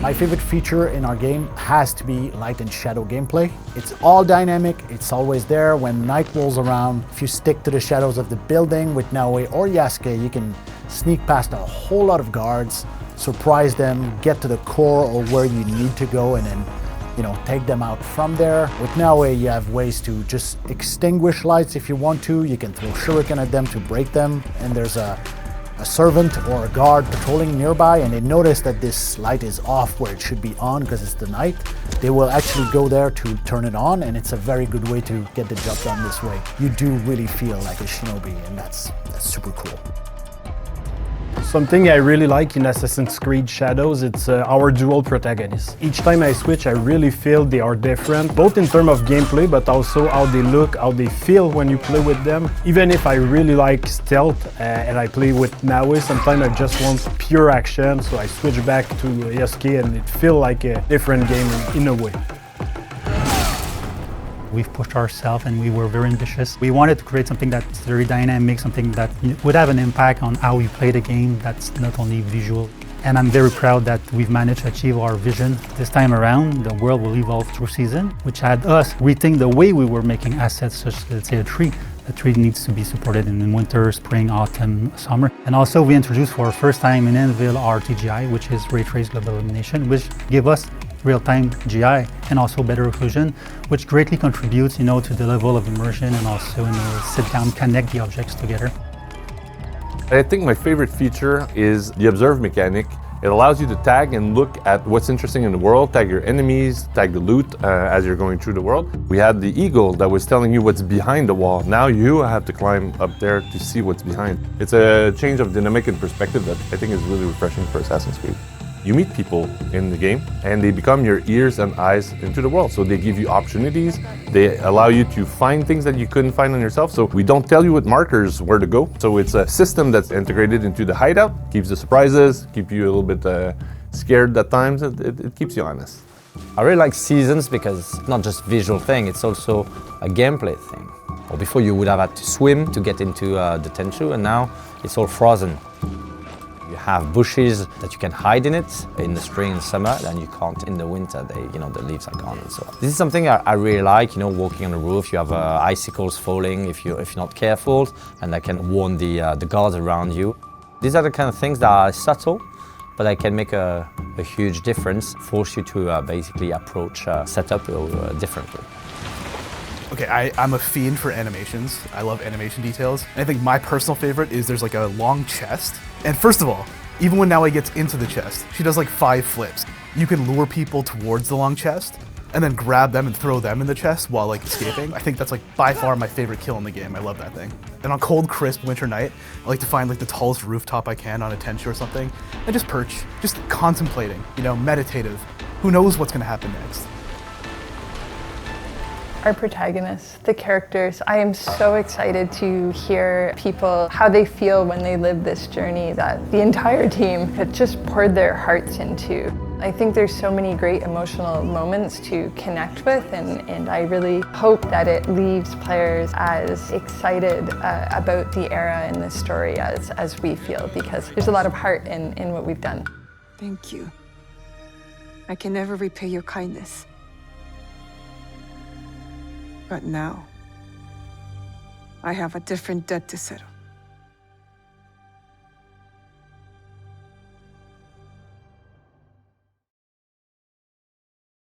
My favorite feature in our game has to be light and shadow gameplay. It's all dynamic, it's always there. When night rolls around, if you stick to the shadows of the building with Naoe or Yasuke, you can sneak past a whole lot of guards, surprise them, get to the core or where you need to go, and then take them out from there. With Naoe, you have ways to just extinguish lights if you want to. You can throw shuriken at them to break them, and there's a servant or a guard patrolling nearby and they notice that this light is off where it should be on because it's the night, they will actually go there to turn it on, and it's a very good way to get the job done this way. You do really feel like a shinobi, and that's super cool. Something I really like in Assassin's Creed Shadows, it's our dual protagonists. Each time I switch, I really feel they are different, both in terms of gameplay, but also how they look, how they feel when you play with them. Even if I really like stealth and I play with Naoe, sometimes I just want pure action, so I switch back to Yasuke and it feels like a different game in a way. We've pushed ourselves and we were very ambitious. We wanted to create something that's very dynamic, something that would have an impact on how we play the game, that's not only visual. And I'm very proud that we've managed to achieve our vision. This time around, the world will evolve through season, which had us rethink the way we were making assets, such as, let's say, a tree. A tree needs to be supported in winter, spring, autumn, summer. And also we introduced for the first time in Anvil our TGI, which is Ray Trace Global Illumination, which give us real-time GI and also better occlusion, which greatly contributes, to the level of immersion and also, sit down, connect the objects together. I think my favorite feature is the observe mechanic. It allows you to tag and look at what's interesting in the world, tag your enemies, tag the loot as you're going through the world. We had the eagle that was telling you what's behind the wall. Now you have to climb up there to see what's behind. It's a change of dynamic and perspective that I think is really refreshing for Assassin's Creed. You meet people in the game and they become your ears and eyes into the world. So they give you opportunities, they allow you to find things that you couldn't find on yourself. So we don't tell you with markers where to go. So it's a system that's integrated into the hideout, keeps the surprises, keep you a little bit scared at times, it keeps you honest. I really like Seasons because it's not just a visual thing, it's also a gameplay thing. Or before you would have had to swim to get into the Tenchu, and now it's all frozen. You have bushes that you can hide in it in the spring and summer, and you can't in the winter. The leaves are gone and so on. This is something I really like. Walking on the roof, you have icicles falling if you're not careful, and that can warn the guards around you. These are the kind of things that are subtle, but they can make a huge difference. Force you to basically approach setup differently. Okay, I'm a fiend for animations. I love animation details. And I think my personal favorite is there's like a long chest. And first of all, even when Naoe gets into the chest, she does like 5 flips. You can lure people towards the long chest and then grab them and throw them in the chest while like escaping. I think that's like by far my favorite kill in the game. I love that thing. And on cold, crisp winter night, I like to find like the tallest rooftop I can on a Tenchu or something and just perch, just contemplating, meditative. Who knows what's gonna happen next? Our protagonists, the characters, I am so excited to hear people, how they feel when they live this journey that the entire team had just poured their hearts into. I think there's so many great emotional moments to connect with, and I really hope that it leaves players as excited about the era and the story as we feel, because there's a lot of heart in what we've done. Thank you. I can never repay your kindness. But now, I have a different debt to settle.